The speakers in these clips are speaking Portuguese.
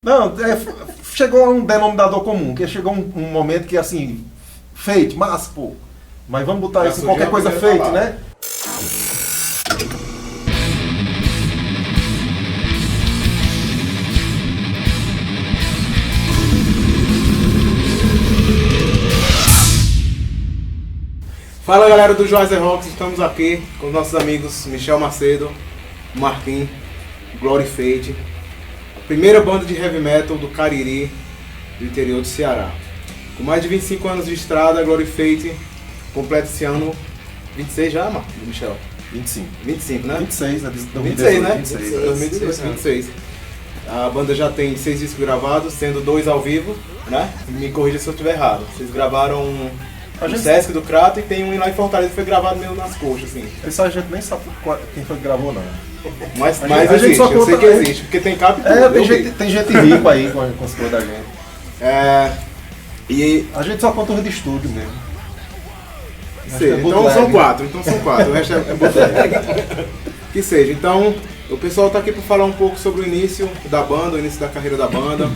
Não, chegou a um denominador comum, que chegou um momento que assim, Fate, massa, pô. Mas vamos botar isso em qualquer coisa Fate, né? Fala galera do Joyce Rocks, estamos aqui com os nossos amigos Michel Macedo, Marquinhos, Glory Fate, a primeira banda de heavy metal do Cariri, do interior do Ceará. Com mais de 25 anos de estrada, a Glory Fate completa esse ano 26 já, Michel? 25. 25, né? 26, né? 26, né? 26. 26. A banda já tem 6 discos gravados, sendo 2 ao vivo, né? Me corrija se eu estiver errado. Vocês gravaram no Sesc do Crato e tem um lá em Fortaleza que foi gravado meio nas coxas, assim. Isso a gente nem sabe quem foi que gravou, não. Mas a gente existe, só eu sei conta, que existe, porque tem capa e tudo. Tem gente rico aí com as coisas da gente. E a gente só conta os de estúdio mesmo. então são 4, o resto é bootleg. Que seja, então o pessoal tá aqui para falar um pouco sobre o início da banda, o início da carreira da banda,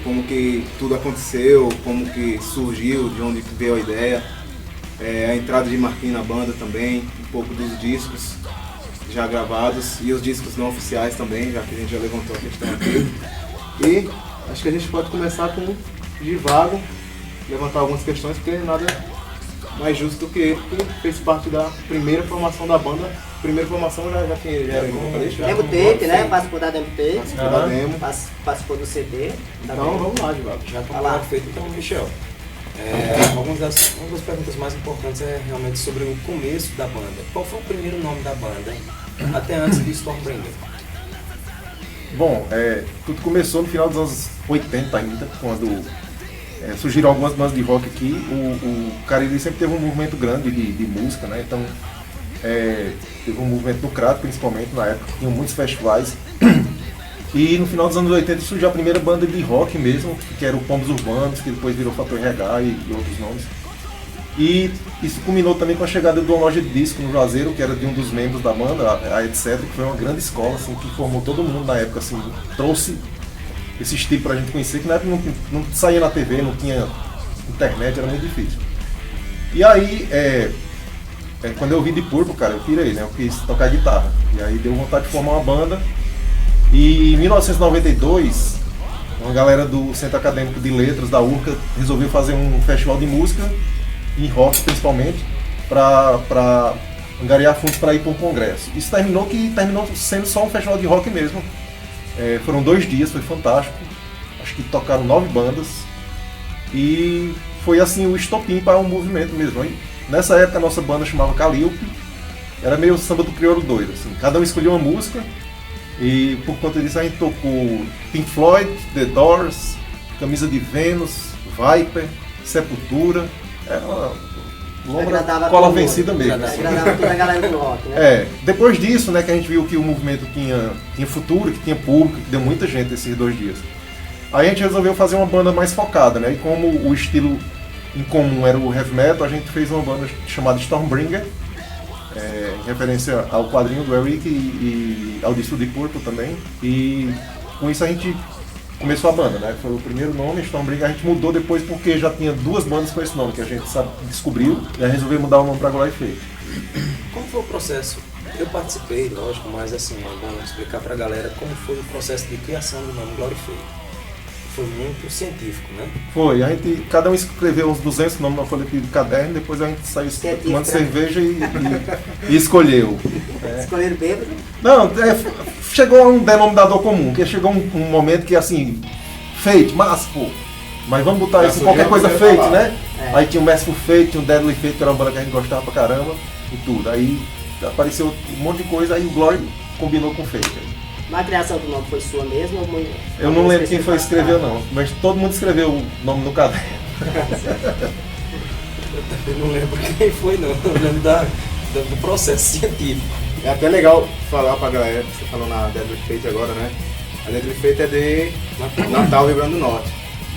como que tudo aconteceu, como que surgiu, de onde veio a ideia, a entrada de Marquinhos na banda também, um pouco dos discos já gravados e os discos não oficiais também, já que a gente já levantou a questão aqui. E acho que a gente pode começar com Givago, levantar algumas questões, porque nada mais justo do que ele, que fez parte da primeira formação da banda. Primeira formação já era vocalista. Demo tape, né? Participou da Demo tape. Participou da demo. Participou do CD. Então vamos lá, Givago. Já está feito então, Michel. Uma das perguntas mais importantes é realmente sobre o começo da banda. Qual foi o primeiro nome da banda, até antes do Stormbringer? Bom, tudo começou no final dos anos 80 ainda, quando surgiram algumas bandas de rock aqui. O Cariri sempre teve um movimento grande de música, né? Então teve um movimento no Crato, principalmente na época, tinham muitos festivais. E no final dos anos 80 surgiu a primeira banda de rock mesmo, que era o Pombos Urbanos, que depois virou Fator RH e outros nomes. E isso culminou também com a chegada de uma loja de disco no Juazeiro, que era de um dos membros da banda, a Etc., que foi uma grande escola, assim, que formou todo mundo na época, assim, trouxe esse estilo pra gente conhecer, que na época não saía na TV, não tinha internet, era muito difícil. E aí, quando eu vi de Purple, cara, eu pirei, né? Eu quis tocar guitarra. E aí deu vontade de formar uma banda. E em 1992, uma galera do Centro Acadêmico de Letras, da URCA, resolveu fazer um festival de música, em rock principalmente, para angariar fundos para ir para um congresso. Isso terminou sendo só um festival de rock mesmo. Foram 2 dias, foi fantástico. Acho que tocaram 9 bandas. E foi assim o estopim para um movimento mesmo. Hein? Nessa época a nossa banda chamava Calliope. Era meio samba do crioulo doido. Assim. Cada um escolheu uma música. E por conta disso a gente tocou Pink Floyd, The Doors, Camisa de Vênus, Viper, Sepultura. Era uma longa cola vencida mesmo. Agradava toda a galera do rock, né? Depois disso, né, que a gente viu que o movimento tinha futuro, que tinha público, que deu muita gente esses 2 dias. Aí a gente resolveu fazer uma banda mais focada, né? E como o estilo em comum era o heavy metal, a gente fez uma banda chamada Stormbringer, em referência ao quadrinho do Eric e ao disco de Purple também. E com isso a gente começou a banda, né? Foi o primeiro nome, Stormbringer. A gente mudou depois porque já tinha 2 bandas com esse nome, que a gente descobriu, e a gente resolveu mudar o nome para Glory Fate. Como foi o processo? Eu participei, lógico, mas assim, é bom explicar pra galera como foi o processo de criação do nome Glory Fate. Foi muito científico, né? Foi, cada um escreveu uns 200 nomes na folha de caderno, depois a gente saiu tomando cerveja e escolheu. Escolheram bêbado? Não, chegou a um denominador comum, que chegou um momento que assim, Fate, massa, pô. Mas vamos botar isso em qualquer coisa Fate, né? Aí tinha o Merciful Fate, tinha o Deadly Fate, que era uma banda que a gente gostava pra caramba, e tudo. Aí apareceu um monte de coisa, aí o Glory combinou com Fate. Mas a criação do nome foi sua mesmo? Ou eu não lembro quem foi que escreveu não, mas todo mundo escreveu o nome no caderno. Eu também não lembro quem foi não, eu lembro do processo científico. É até legal falar pra galera, você falou na Deadly Fate agora, né? A Deadly Fate é de Natal, Rio Grande do Norte.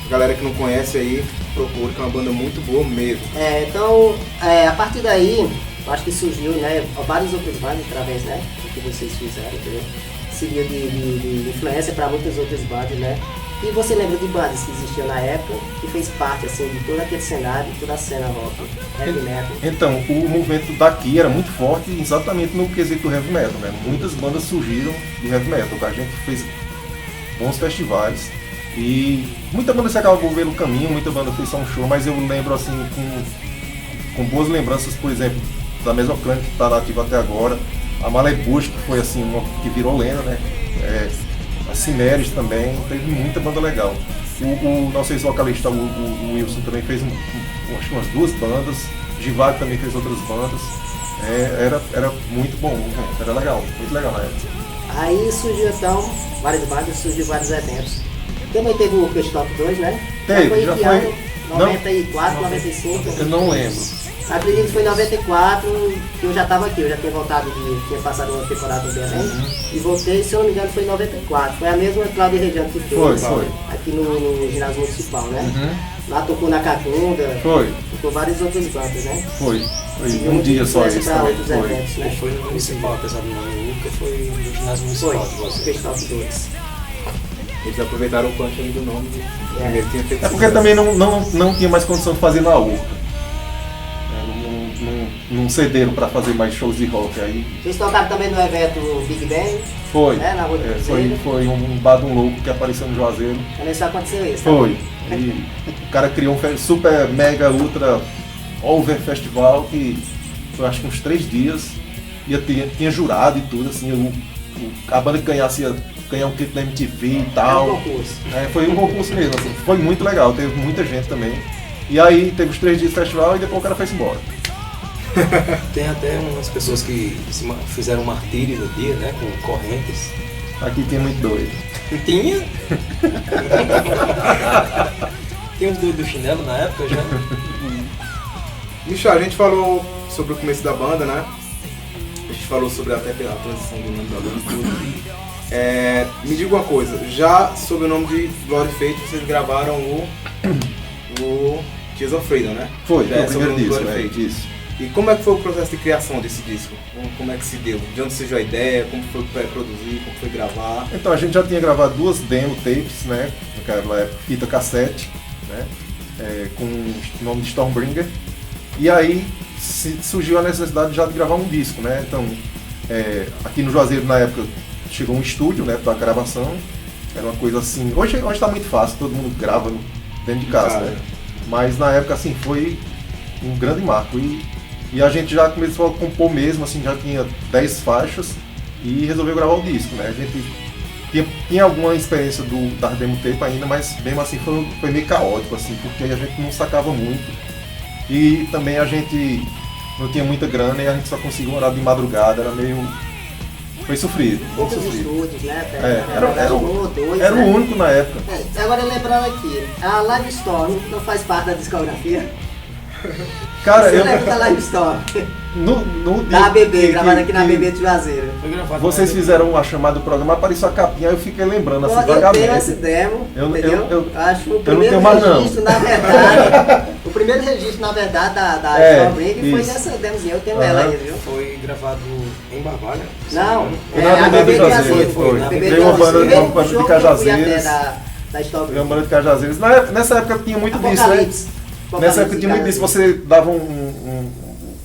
A galera que não conhece aí, procura, que é uma banda muito boa mesmo. Então, a partir daí, eu acho que surgiu, né, vários outros bandas através, né, do que vocês fizeram, entendeu? serviu de influência para muitas outras bandas, né? E você lembra de bandas que existiam na época, que fez parte assim, de todo aquele cenário, de toda a cena rock, heavy metal? Então, o movimento daqui era muito forte exatamente no quesito do heavy metal, né? Muitas bandas surgiram do heavy metal, a gente fez bons festivais e muita banda se acabou pelo caminho, muita banda fez só um show, mas eu lembro assim com boas lembranças, por exemplo, da Mesoclânia, que está nativa até agora, a Malebush, que foi assim, uma que virou lenda, né? A Cineres também, teve muita banda legal. O nosso ex-vocalista, o Wilson, também fez acho que umas 2 bandas. Givago também fez outras bandas. Era muito bom, era legal, muito legal na época. Aí surgiu então várias bandas, surgiu vários eventos. Também teve o Crush Top 2, né? Teve, já que foi. ano? 94, 95? Eu não lembro. Acredito que foi em 94 que eu já estava aqui, eu já tinha voltado tinha passado uma temporada do Belém e voltei, se eu não me engano, foi em 94. Foi a mesma Cláudia Regiano que fez aqui no ginásio municipal, né? Lá tocou na Catunda, tocou várias outras bandas, né? Foi um dia só isso também. Outros eventos, né? Foi no municipal, apesar do nome nunca, foi no ginásio municipal de vocês. Fez Top 2. Eles aproveitaram o punch aí do nome. Primeiro tinha feito É porque também não tinha mais condição de fazer na URCA. Não cederam para fazer mais shows de rock aí. Vocês tocaram também no evento Big Bang? Foi. Né, na Rua do Cruzeiro. Foi um Badum Louco que apareceu no Juazeiro. Também só aconteceu isso. Foi. E o cara criou um super, mega, ultra over festival que foi acho que uns 3 dias. Tinha jurado e tudo, assim, a banda que ganhasse ia ganhar um clipe na MTV e tal. Foi um concurso. Foi um concurso mesmo, assim, foi muito legal, teve muita gente também. E aí teve os 3 dias de festival e depois o cara foi embora. Tem até umas pessoas que fizeram martírio no dia, né? Com correntes. Aqui tem muito doido. Tinha? Tem uns doidos do chinelo na época já. Michel, a gente falou sobre o começo da banda, né? A gente falou sobre até a transição do nome da banda e tudo. Me diga uma coisa, já sob o nome de Glory Fate vocês gravaram o Tears of Freedom, né? Foi, já o primeiro disco, Glory Fate. isso. E como é que foi o processo de criação desse disco? Como é que se deu? De onde surgiu a ideia? Como foi produzir? Como foi gravar? Então a gente já tinha gravado 2 demo tapes, né? Naquela época, fita cassete, né? Com o nome de Stormbringer. E aí surgiu a necessidade já de gravar um disco, né? Então aqui no Juazeiro na época chegou um estúdio, né? Para gravação. Era uma coisa assim. Hoje está muito fácil, todo mundo grava dentro de casa, né? Mas na época assim foi um grande marco. E a gente já começou a compor mesmo, assim, já tinha 10 faixas e resolveu gravar o disco, né? A gente tinha alguma experiência da demo tape ainda, mas mesmo assim foi meio caótico, assim, porque a gente não sacava muito e também a gente não tinha muita grana e a gente só conseguia orar de madrugada, foi sofrido, muito Poucos sofrido. estúdios, né? Era o único na época. Agora lembrando aqui, a Live Storm não faz parte da discografia. Cara, Você lembra da Live Storm? No Da ABB, gravada aqui na ABB de Juazeiro. Foi gravado. Vocês fizeram a chamada do programa, apareceu a capinha, aí eu fiquei lembrando assim, Eu tenho vagamente. esse demo, Eu entendeu? Acho que o não primeiro tenho mais, não. registro, na verdade, o primeiro registro, na verdade, da Stormbringer foi isso. nessa demozinha, eu tenho ela aí, viu? Foi gravado em Barbalha? Não, Foi na a ABB ABB de de Juazeiro, Juazeiro. foi. ABB Veio uma banda de show Cajazeiras. Da Stormbringer. Veio uma banda de Cajazeiras. Nessa época tinha muito disso, né? Nessa época tinha muito disso, você dava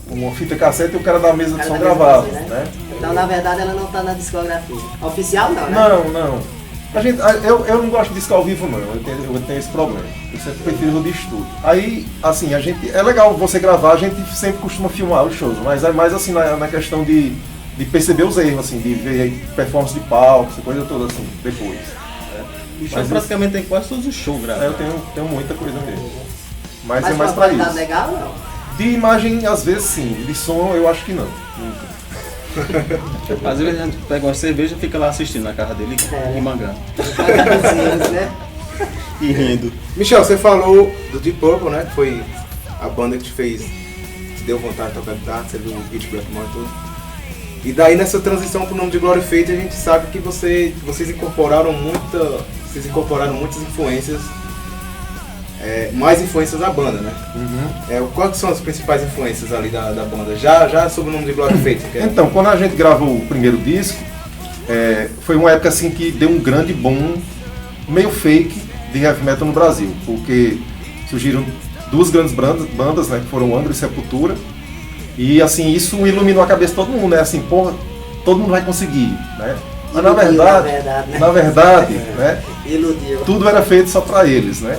uma fita cassete e o cara da mesa de som gravava, né? Então, na verdade, ela não tá na discografia. Oficial não, né? Não. Eu não gosto de disco ao vivo, não. Eu tenho esse problema. Eu sempre prefiro o de estúdio. Aí, assim, é legal você gravar, a gente sempre costuma filmar os shows, mas é mais assim na questão de perceber os erros, assim, de ver performance de palco, essa coisa toda assim, depois. O show praticamente tem quase todos os shows gravados. Eu tenho muita coisa mesmo. Mas é Mas mais uma pra qualidade isso. legal ou não? De imagem, às vezes sim. De som, eu acho que não. Às vezes a gente pega uma cerveja e fica lá assistindo na casa dele e mangando. Né? E rindo. Michel, você falou do Deep Purple, né? Que foi a banda que te deu vontade de tocar guitarra, você viu o Beat Blackmore e tudo. E daí nessa transição pro nome de Glory Fate a gente sabe que vocês incorporaram muitas influências, mais influências da banda, né? Quais são as principais influências ali da banda? Já sob o nome de Glory Fate? Então, quando a gente gravou o primeiro disco, foi uma época assim que deu um grande boom, meio fake, de heavy metal no Brasil, porque surgiram duas grandes bandas, né, que foram Angra e Sepultura, e assim, isso iluminou a cabeça de todo mundo, né, assim, porra, todo mundo vai conseguir, né, mas na verdade, né, tudo era feito só pra eles, né.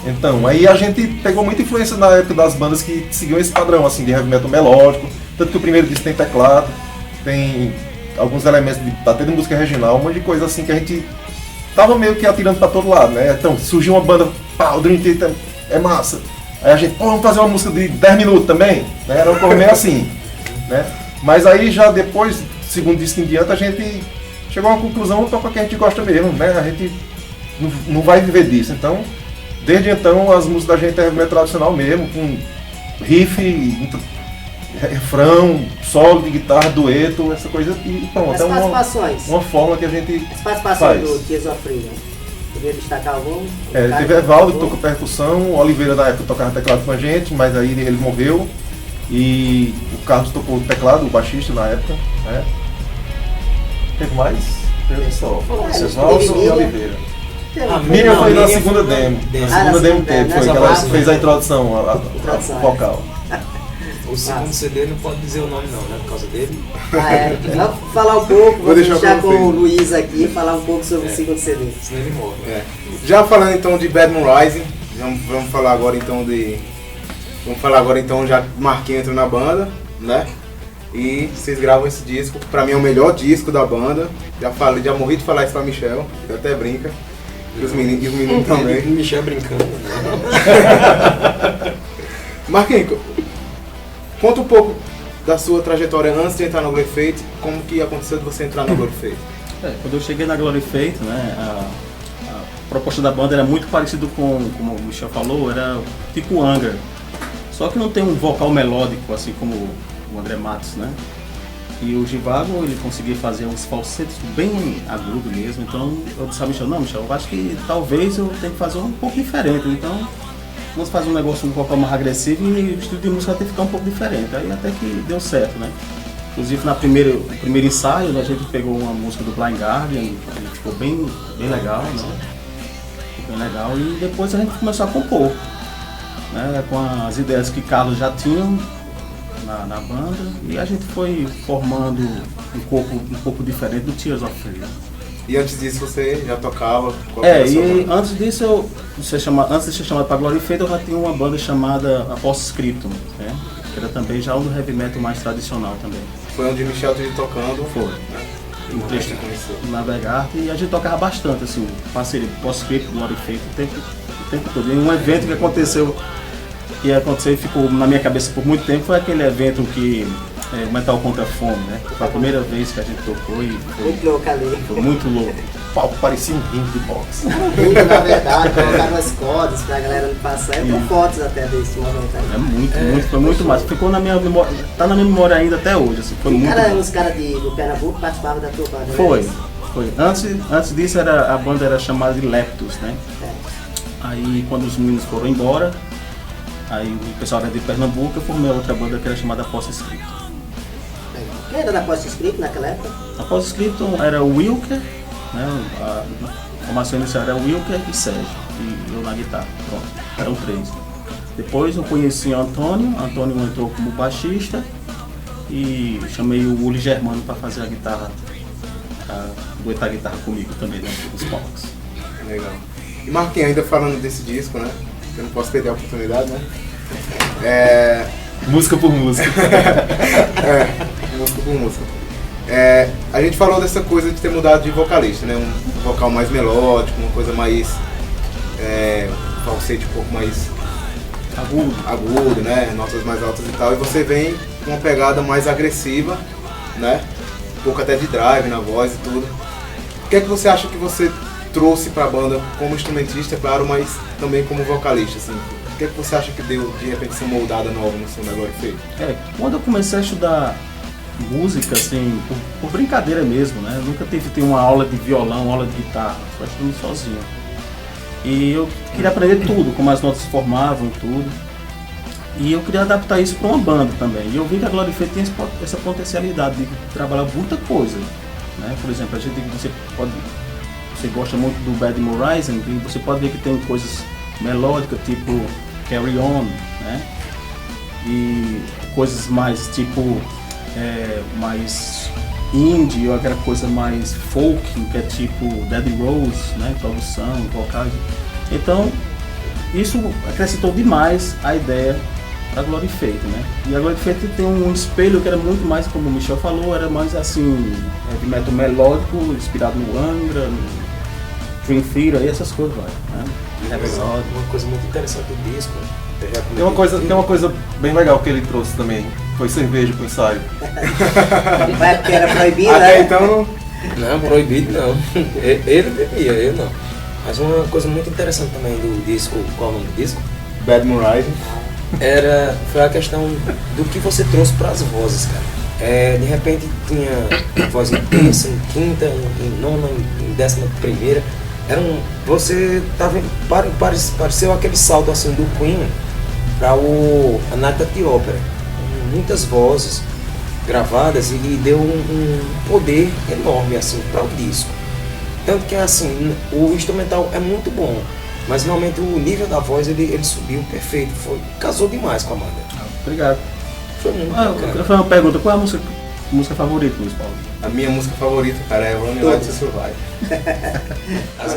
Então, aí a gente pegou muita influência na época das bandas que seguiam esse padrão, assim, de heavy metal melódico, tanto que o primeiro disco tem teclado, tem alguns elementos até de música regional, um monte de coisa assim que a gente tava meio que atirando pra todo lado, né? Então, surgiu uma banda, pá, o Dream Theater é massa. Aí a gente, pô, vamos fazer uma música de 10 minutos também, né? Era uma coisa meio assim, né? Mas aí já depois, segundo disco em diante, a gente chegou a uma conclusão, toca que a gente gosta mesmo, né? A gente não vai viver disso, então... Desde então, as músicas da gente é meio tradicional mesmo, com riff, refrão, solo de guitarra, dueto, essa coisa, e pronto. As participações. Uma forma que a gente As participações faz. do Tears of Freedom. Poderia destacar algum? Teve Evaldo que tocou percussão, o Oliveira da época tocava teclado com a gente, mas aí ele morreu. E o Carlos tocou teclado, o baixista na época. Né? Teve mais? Teve só. Evaldo e Oliveira. A minha foi na segunda demo. Na segunda demo teve, foi que ela fez a introdução, a vocal. O segundo CD não pode dizer o nome não, né? Por causa dele. Vamos falar um pouco, Vou deixar com o Luiz aqui, falar um pouco sobre o segundo CD. Senão ele morre. Já falando então de Bad Moon Rising, vamos falar agora então de... Vamos falar agora então, já Marquinhos entrou na banda, né? E vocês gravam esse disco, pra mim é o melhor disco da banda. Já morri de falar isso pra Michel, ele até brinca. E os meninos também. Michel brincando. Marquinhos, conta um pouco da sua trajetória antes de entrar no Glory Fate, como que aconteceu de você entrar no Glory Fate? Quando eu cheguei na Glory Fate, né, a proposta da banda era muito parecido com, como o Michel falou, era tipo Angra. Só que não tem um vocal melódico, assim como o André Matos, né? E o Givago, ele conseguia fazer uns falsetes bem agudos mesmo, então eu disse a Michel, não, Michel, eu acho que talvez eu tenha que fazer um pouco diferente, então vamos fazer um negócio um pouco mais agressivo e o estilo de música tem que ficar um pouco diferente, aí até que deu certo, né? Inclusive no primeiro ensaio, né, a gente pegou uma música do Blind Guardian, e ficou bem legal, né? Ficou bem legal, e depois a gente começou a compor, né, com as ideias que Carlos já tinha na banda, e a gente foi formando um pouco diferente do Tears of Freedom. E antes disso você já tocava? Antes disso, antes de ser chamado para Glory Fate, eu já tinha uma banda chamada Post-Scriptum, né? Que era também já um heavy metal mais tradicional também. Foi onde o Michel esteve tocando? Foi. Na Vegart, e a gente tocava bastante, assim, parceria Post-Scriptum, Glory Fate, o tempo todo. E um evento que aconteceu e ficou na minha cabeça por muito tempo foi aquele evento que o Metal Contra Fome, né? Foi a primeira vez que a gente tocou e muito louco ali. Foi muito louco. O palco parecia um ringue de boxe. Muito, na verdade, colocaram as cordas pra galera não passar. Eu tenho fotos até desse momento aí. Foi muito massa. Ficou na minha memória, tá na minha memória ainda até hoje. Assim, foi muito os caras do Pernambuco participavam da tua banda, Foi. Antes disso a banda era chamada de Leptus, né? Aí quando os meninos foram embora, aí o pessoal era de Pernambuco, eu formei outra banda que era chamada Post-Scriptum. Quem era da Post-Scriptum naquela época? A Post-Scriptum era o Wilker, né? A formação inicial era o Wilker e Sérgio, e eu na guitarra, pronto, eram 3. Depois eu conheci o Antônio entrou como baixista e chamei o Uli Germano para fazer a guitarra, duetar a guitarra comigo também, né? Os palcos. Legal. E Marquinhos, ainda falando desse disco, né? Eu não posso perder a oportunidade, né? Música por música. Música por música. A gente falou dessa coisa de ter mudado de vocalista, né? Um vocal mais melódico, uma coisa mais... falsete um pouco mais agudo, né? Notas mais altas e tal. E você vem com uma pegada mais agressiva, né? Um pouco até de drive na voz e tudo. O que é que você acha que você trouxe pra banda como instrumentista, claro, mas também como vocalista, assim? O que é que você acha que deu, de repente, essa moldada nova no som da Glory Fate? Quando eu comecei a estudar música, assim, por brincadeira mesmo, né? Eu nunca tive uma aula de violão, aula de guitarra, foi estudando sozinho. E eu queria aprender tudo, como as notas se formavam, tudo. E eu queria adaptar isso para uma banda também. E eu vi que a Glory Fate tem essa potencialidade de trabalhar muita coisa. né? Por exemplo, você gosta muito do Bad Horizon e você pode ver que tem coisas melódicas tipo Carry On, né? E coisas mais tipo mais indie ou aquela coisa mais folk, que é tipo Dead Rose, né? Produção, vocais. Então isso acrescentou demais a ideia da Glory Fate, né? E a Glory Fate tem um espelho que era muito mais, como o Michel falou, era mais assim, de metal melódico, inspirado no Angra, no Dream Theater e essas coisas, né? Uma coisa muito interessante do disco, tem uma coisa bem legal que ele trouxe também, foi cerveja pro ensaio. Vai porque era proibido, Até né? então, Não, proibido não. Ele bebia, eu não. Mas uma coisa muito interessante também do disco, qual é o nome do disco? Bad Horizon. Foi a questão do que você trouxe para as vozes, cara. De repente tinha voz em terça, em quinta, em nona, em 11ª. Você tava, pareceu aquele salto assim do Queen para a Night at the Opera. Muitas vozes gravadas e deu um poder enorme assim para o disco. Tanto que assim, o instrumental é muito bom, mas realmente o nível da voz ele subiu perfeito, casou demais com a banda. Obrigado. Foi muito Eu bacana. quero fazer uma pergunta, qual é a música favorita, Luiz Paulo? A minha música favorita, cara, é Running Like to Survive.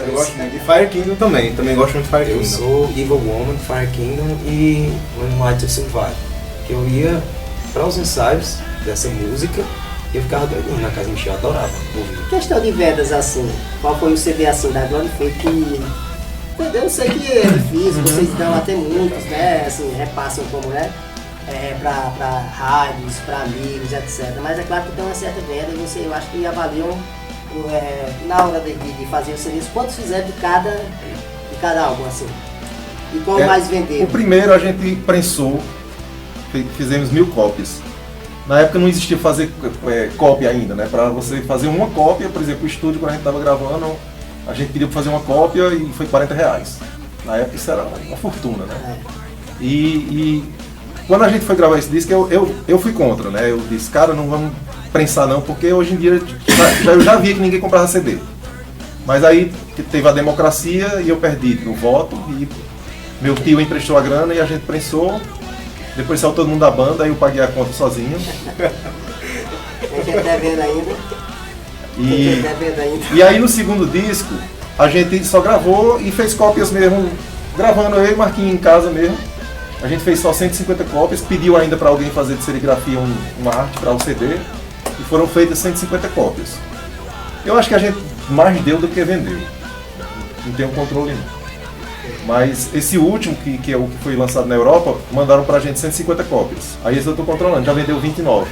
Eu gosto muito de Fire Kingdom também gosto muito de Fire Eu Kingdom. sou Evil Woman, Fire Kingdom e When Light to Survive. Que eu ia para os ensaios dessa música e eu ficava doidinho na casa do Michel, adorava ouvir. Questão de vendas assim, qual foi o CD assim da Glory Fate que eu sei que é difícil, vocês dão até muitos, né? Assim, repassam como é, para rádios, para amigos, etc. Mas é claro que tem uma certa venda e eu acho que avaliam na hora de fazer o serviço, quantos fizeram de cada álbum assim. E qual mais vendeu? O primeiro a gente prensou, fizemos 1000 cópias. Na época não existia fazer cópia ainda, né? Para você fazer uma cópia, por exemplo, o estúdio quando a gente estava gravando, a gente pediu para fazer uma cópia e foi R$40. Na época isso era uma fortuna, né? E quando a gente foi gravar esse disco, eu fui contra, né? Eu disse, cara, não vamos prensar não, porque hoje em dia eu já via que ninguém comprava CD. Mas aí teve a democracia e eu perdi o voto e meu tio emprestou a grana e a gente prensou. Depois saiu todo mundo da banda e eu paguei a conta sozinho. A gente tá vendo ainda. E aí no segundo disco, a gente só gravou e fez cópias mesmo, gravando eu e o Marquinhos em casa mesmo. A gente fez só 150 cópias, pediu ainda para alguém fazer de serigrafia uma arte para o CD e foram feitas 150 cópias. Eu acho que a gente mais deu do que vendeu. Não tenho controle não. Mas esse último, que é o que foi lançado na Europa, mandaram pra gente 150 cópias. Aí esse eu tô controlando, já vendeu 29.